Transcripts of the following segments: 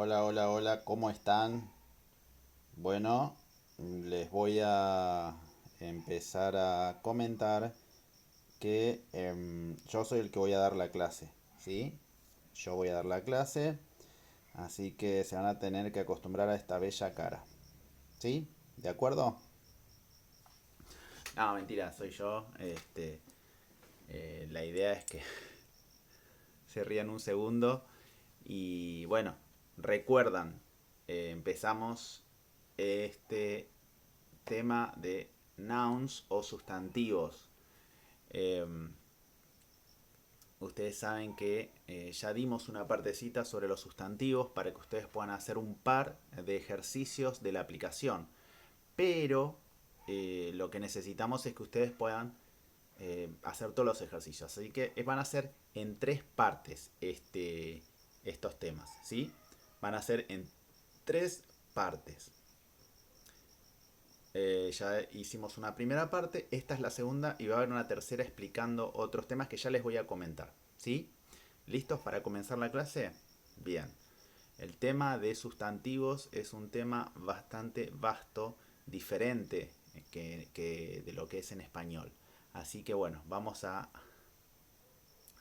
Hola, hola, hola, ¿cómo están? Bueno, les voy a empezar a comentar que yo soy el que voy a dar la clase, ¿sí? Yo voy a dar la clase, así que se van a tener que acostumbrar a esta bella cara, ¿sí? ¿De acuerdo? No, mentira, soy yo. La idea es que se rían un segundo y bueno, recuerdan, empezamos este tema de nouns o sustantivos. Eh, Ustedes saben que ya dimos una partecita sobre los sustantivos para que ustedes puedan hacer un par de ejercicios de la aplicación. Pero lo que necesitamos es que ustedes puedan hacer todos los ejercicios. Así que van a ser en tres partes estos temas, ¿sí? Van a ser en tres partes. Ya hicimos una primera parte, esta es la segunda y va a haber una tercera explicando otros temas que ya les voy a comentar. ¿Sí? ¿Listos para comenzar la clase? Bien. El tema de sustantivos es un tema bastante vasto, diferente que de lo que es en español. Así que bueno, vamos a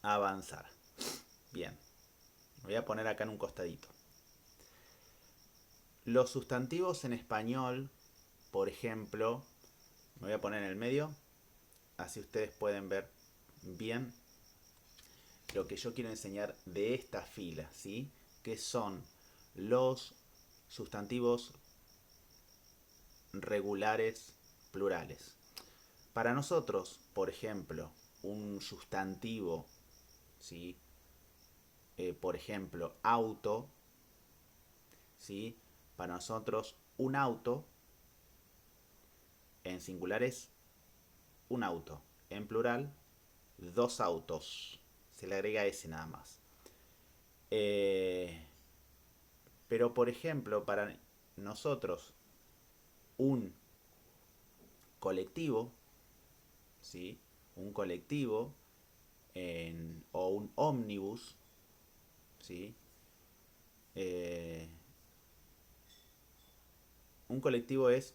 avanzar. Bien, me voy a poner acá en un costadito. Los sustantivos en español, por ejemplo, me voy a poner en el medio, así ustedes pueden ver bien lo que yo quiero enseñar de esta fila, ¿sí? Que son los sustantivos regulares plurales. Para nosotros, por ejemplo, un sustantivo, ¿sí? Por ejemplo, auto, ¿sí? Para nosotros, un auto en singular es un auto. En plural, dos autos. Se le agrega ese nada más. Eh, pero, por ejemplo, para nosotros, un colectivo, ¿sí? Un colectivo o un ómnibus, ¿sí? Eh, un colectivo es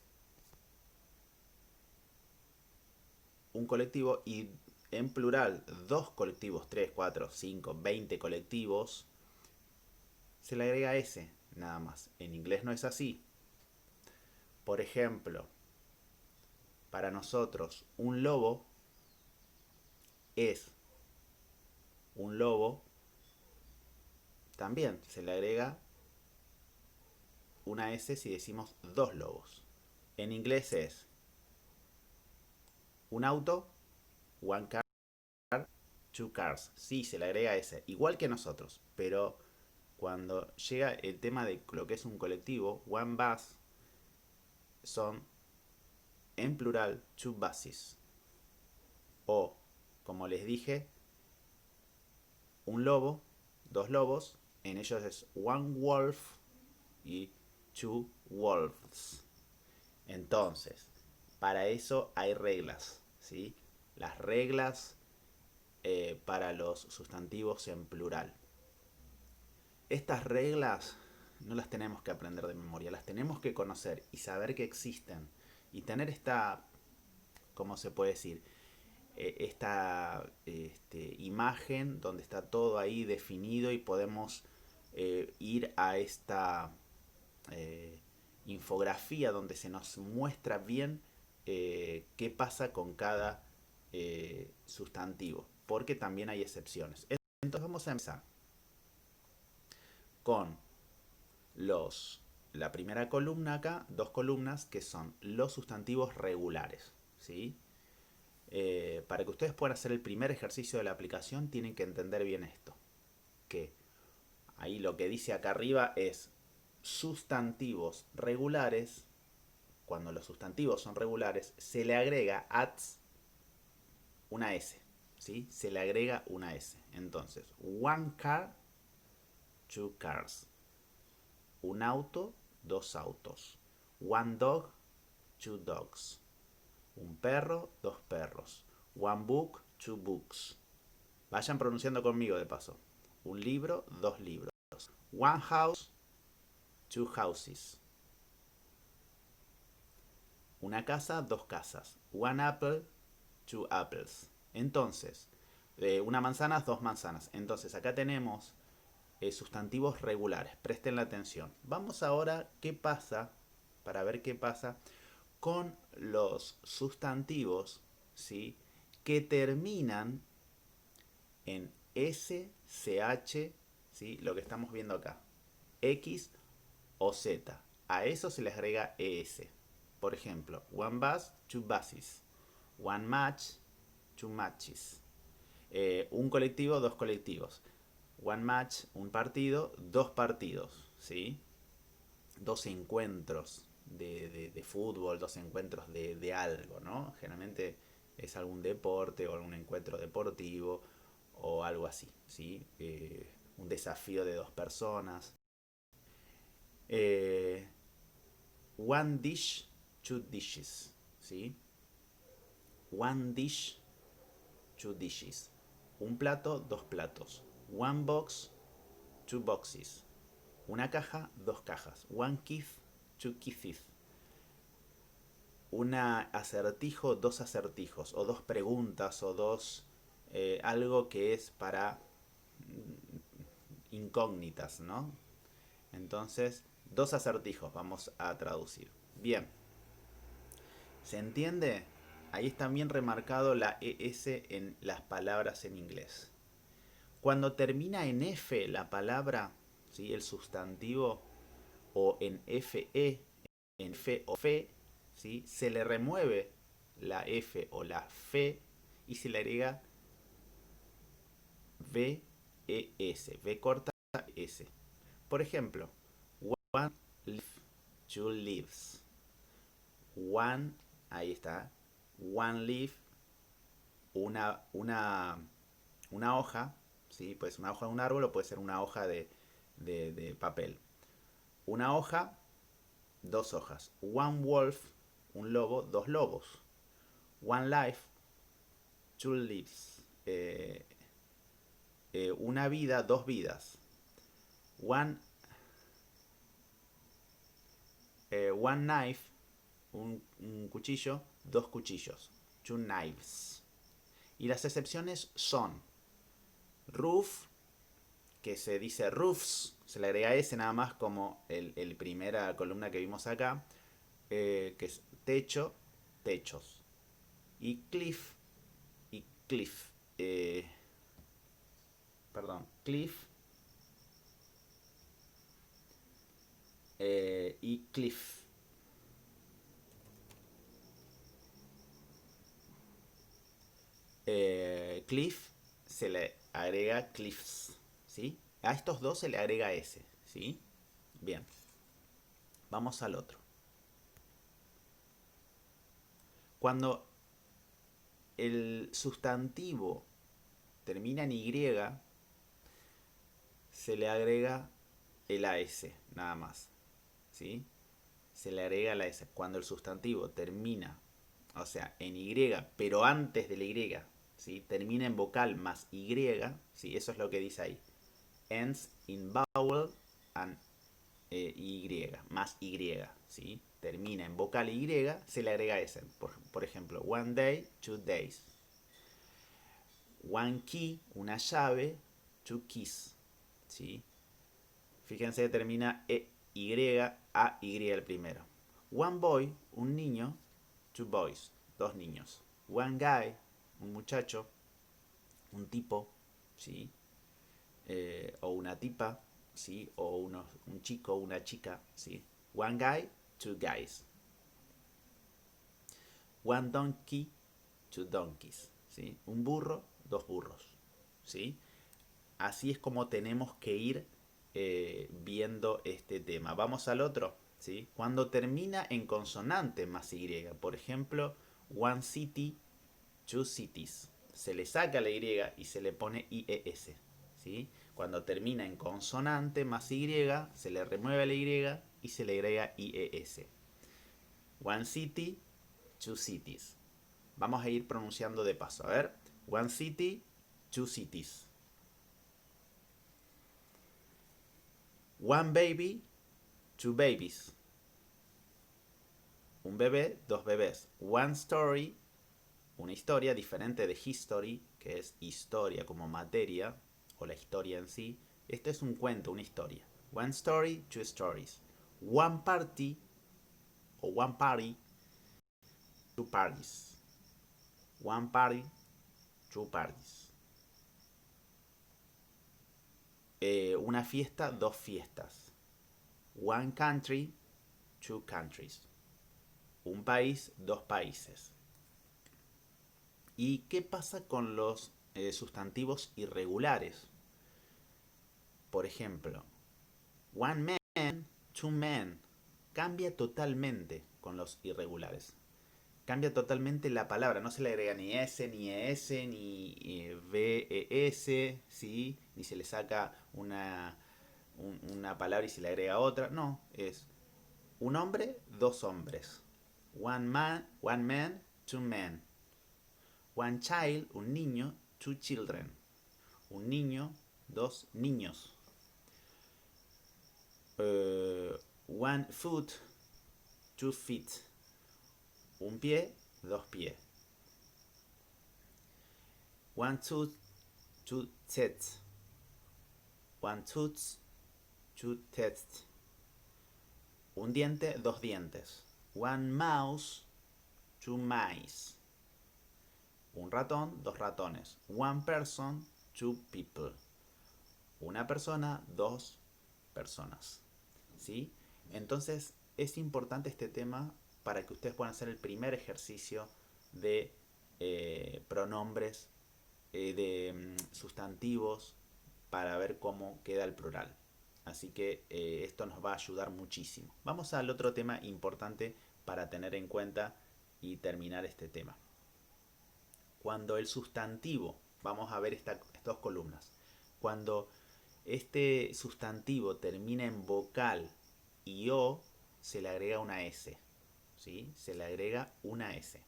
un colectivo y en plural dos colectivos, 3 4 5 20 colectivos, se le agrega S nada más. En inglés no es así. Por ejemplo, para nosotros un lobo es un lobo, también se le agrega una S si decimos dos lobos. En inglés es un auto, one car, two cars. Sí, se le agrega S, igual que nosotros, pero cuando llega el tema de lo que es un colectivo, one bus son en plural two buses. O, como les dije, un lobo, dos lobos, en ellos es one wolf y two wolves. Entonces, para eso hay reglas, ¿sí? Las reglas para los sustantivos en plural. Estas reglas no las tenemos que aprender de memoria, las tenemos que conocer y saber que existen y tener esta, ¿cómo se puede decir? Esta imagen donde está todo ahí definido y podemos ir a esta eh, infografía donde se nos muestra bien qué pasa con cada sustantivo, porque también hay excepciones. Entonces vamos a empezar con la primera columna acá, dos columnas que son los sustantivos regulares, ¿sí? Para que ustedes puedan hacer el primer ejercicio de la aplicación tienen que entender bien esto, que ahí lo que dice acá arriba es sustantivos regulares. Cuando los sustantivos son regulares se le agrega adds una S, ¿sí? Se le agrega una S. Entonces, one car, two cars. Un auto, dos autos. One dog, two dogs. Un perro, dos perros. One book, two books. Vayan pronunciando conmigo de paso. Un libro, dos libros. One house, two houses. Una casa, dos casas. One apple, two apples. Entonces, una manzana, dos manzanas. Entonces, acá tenemos sustantivos regulares. Presten la atención. Vamos ahora, ¿qué pasa? Para ver qué pasa con los sustantivos, ¿sí?, que terminan en S, CH, ¿sí?, lo que estamos viendo acá, X o Z. A eso se les agrega ES. Por ejemplo, one bus, two buses. One match, two matches. Un colectivo, dos colectivos. One match, un partido, dos partidos, ¿sí? Dos encuentros de fútbol, dos encuentros de algo, ¿no? Generalmente es algún deporte o algún encuentro deportivo o algo así, ¿sí? Un desafío de dos personas. One dish, two dishes, ¿sí? One dish, two dishes. Un plato, dos platos. One box, two boxes. Una caja, dos cajas. One key, two keys. Un acertijo, dos acertijos. O dos preguntas, o dos... algo que es para incógnitas, ¿no? Entonces, dos acertijos vamos a traducir. Bien. ¿Se entiende? Ahí está bien remarcado la ES en las palabras en inglés. Cuando termina en F la palabra, ¿sí?, el sustantivo, o en FE, en fe o fe, ¿sí?, se le remueve la F o la fe y se le agrega VES, V corta S. Por ejemplo, one leaf, two leaves. One, ahí está, one leaf, una hoja, ¿sí? Puede ser una hoja de un árbol o puede ser una hoja de papel. Una hoja, dos hojas. One wolf, un lobo, dos lobos. One life, two lives. Una vida, dos vidas. One knife, un cuchillo, dos cuchillos. Two knives. Y las excepciones son roof, que se dice roofs, se le agrega S nada más como el primera columna que vimos acá, que es techo, techos. Y cliff, y cliff. Cliff y cliff. Cliff se le agrega cliffs, ¿sí? A estos dos se le agrega S, ¿sí? Bien. Vamos al otro. Cuando el sustantivo termina en Y, se le agrega el AS, nada más, ¿sí? Se le agrega la S. Cuando el sustantivo termina, o sea, en Y, pero antes de la Y, ¿sí?, termina en vocal más Y, ¿sí?, eso es lo que dice ahí. Ends in vowel and Y, más Y, ¿sí? Termina en vocal Y, se le agrega S. Por ejemplo, one day, two days. One key, una llave, two keys, ¿sí? Fíjense, termina Y el primero. One boy, un niño, two boys, dos niños. One guy, un muchacho, un tipo, ¿sí? O una tipa, ¿sí? O un chico, una chica, ¿sí? One guy, two guys. One donkey, two donkeys, ¿sí? Un burro, dos burros, ¿sí? Así es como tenemos que ir viendo este tema. Vamos al otro, ¿sí? Cuando termina en consonante más Y, por ejemplo, one city, two cities. Se le saca la Y y se le pone IES, ¿sí? Cuando termina en consonante más Y, se le remueve la Y y se le agrega IES. One city, two cities. Vamos a ir pronunciando de paso. A ver. One city, two cities. One baby, two babies. Un bebé, dos bebés. One story, una historia diferente de history, que es historia como materia, o la historia en sí. Esto es un cuento, una historia. One story, two stories. One party, o one party, two parties. One party, two parties. Una fiesta, dos fiestas. One country, two countries. Un país, dos países. ¿Y qué pasa con los sustantivos irregulares? Por ejemplo, one man, two men. Cambia totalmente con los irregulares. Cambia totalmente la palabra. No se le agrega ni S, ni ES, ni VES, ¿sí? Ni se le saca una palabra y se le agrega otra. No, es un hombre, dos hombres. One man, two men. One child, un niño, two children. Un niño, dos niños. One foot, two feet. Un pie, dos pies. One tooth, two teeth. One tooth, two teeth. Un diente, dos dientes. One mouse, two mice. Un ratón, dos ratones. One person, two people. Una persona, dos personas. ¿Sí? Entonces es importante este tema para que ustedes puedan hacer el primer ejercicio de pronombres, de sustantivos, para ver cómo queda el plural. Así que esto nos va a ayudar muchísimo. Vamos al otro tema importante para tener en cuenta y terminar este tema. Cuando el sustantivo, vamos a ver estas dos columnas, cuando este sustantivo termina en vocal y o, se le agrega una S. ¿Sí? Se le agrega una S.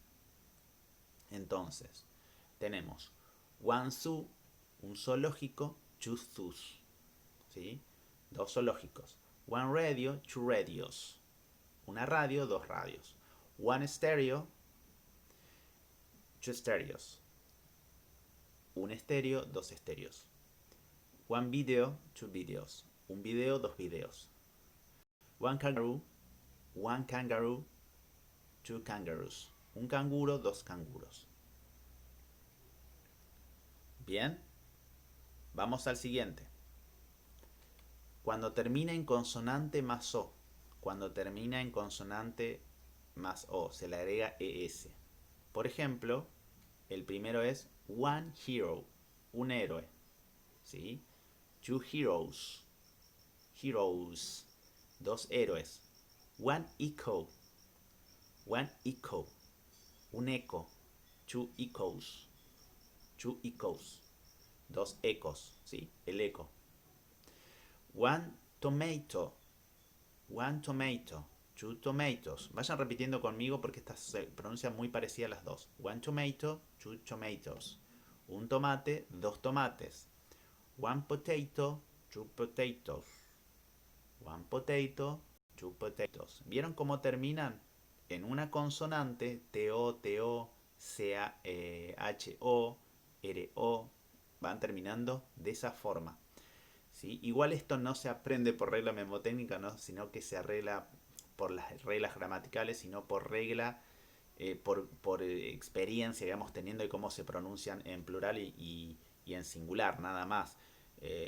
Entonces, tenemos one zoo, un zoológico, two zoos. ¿Sí? Dos zoológicos. One radio, two radios. Una radio, dos radios. One stereo, two stereos. Un estéreo, dos estéreos. One video, two videos. Un video, dos videos. One kangaroo, two kangaroos. Un canguro, dos canguros. Bien, vamos al siguiente. Cuando termina en consonante más o. Cuando termina en consonante más o, se le agrega ES. Por ejemplo, el primero es one hero, un héroe. ¿Sí? Two heroes, heroes, dos héroes. One echo, un eco. Two echoes, two echoes, dos ecos. ¿Sí? El eco. One tomato, two tomatoes. Vayan repitiendo conmigo porque estas se pronuncian muy parecidas las dos. One tomato, two tomatoes. Un tomate, dos tomates. One potato, two potatoes. One potato, two potatoes. ¿Vieron cómo terminan? En una consonante, TO, TO, CHO, RO, van terminando de esa forma. ¿Sí? Igual esto no se aprende por regla memotécnica, ¿no? Sino que se arregla por las reglas gramaticales, sino por regla, por experiencia, digamos, teniendo de cómo se pronuncian en plural y en singular, nada más.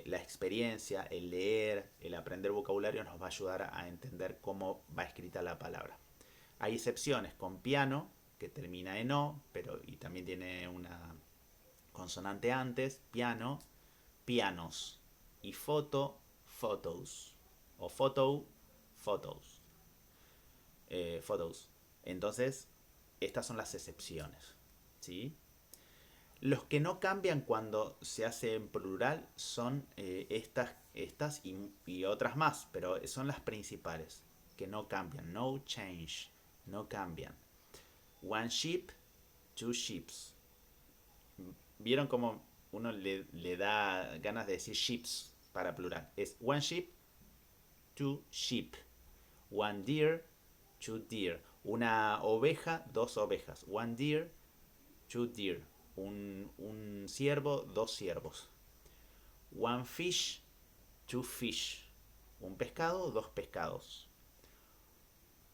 La experiencia, el leer, el aprender vocabulario nos va a ayudar a entender cómo va escrita la palabra. Hay excepciones con piano, que termina en O, pero y también tiene una consonante antes, piano, pianos. Y foto, photos. O photo, photos. Photos. Entonces, estas son las excepciones. ¿Sí? Los que no cambian cuando se hace en plural son estas y otras más, pero son las principales, que no cambian. No change, no cambian. One sheep, two sheeps. ¿Vieron cómo uno le da ganas de decir sheeps para plural? Es one sheep, two sheep. One deer, two deer. Una oveja, dos ovejas. One deer, two deer. Un ciervo, dos ciervos. One fish, two fish. Un pescado, dos pescados.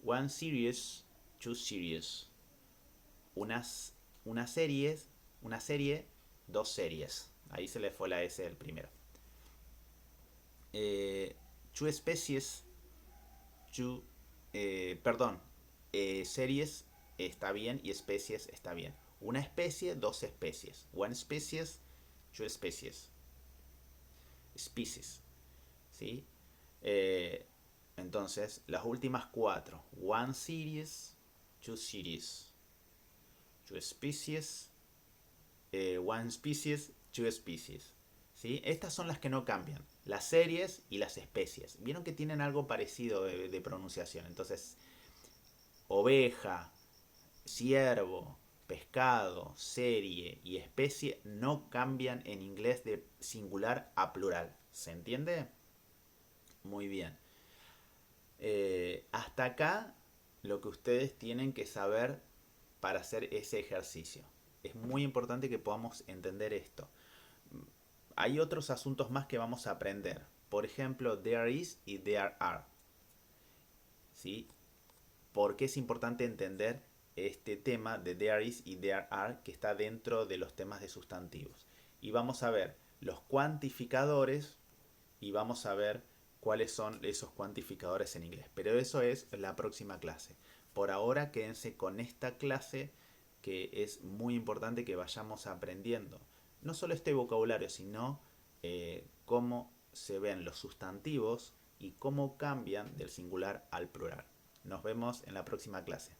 One series, two series. Una serie, dos series. Ahí se le fue la S del primero. Two species, two, perdón, series está bien y especies está bien. Una especie, dos especies. One species, two species. Species. ¿Sí? Entonces, las últimas cuatro. One series, two series. Two species, one species, two species. ¿Sí? Estas son las que no cambian. Las series y las especies. Vieron que tienen algo parecido de pronunciación. Entonces, oveja, ciervo, pescado, serie y especie no cambian en inglés de singular a plural. ¿Se entiende? Muy bien. Hasta acá lo que ustedes tienen que saber para hacer ese ejercicio. Es muy importante que podamos entender esto. Hay otros asuntos más que vamos a aprender. Por ejemplo, there is y there are. ¿Sí? ¿Por qué es importante entender este tema de there is y there are que está dentro de los temas de sustantivos? Y vamos a ver los cuantificadores y vamos a ver cuáles son esos cuantificadores en inglés. Pero eso es la próxima clase. Por ahora quédense con esta clase que es muy importante que vayamos aprendiendo. No solo este vocabulario, sino cómo se ven los sustantivos y cómo cambian del singular al plural. Nos vemos en la próxima clase.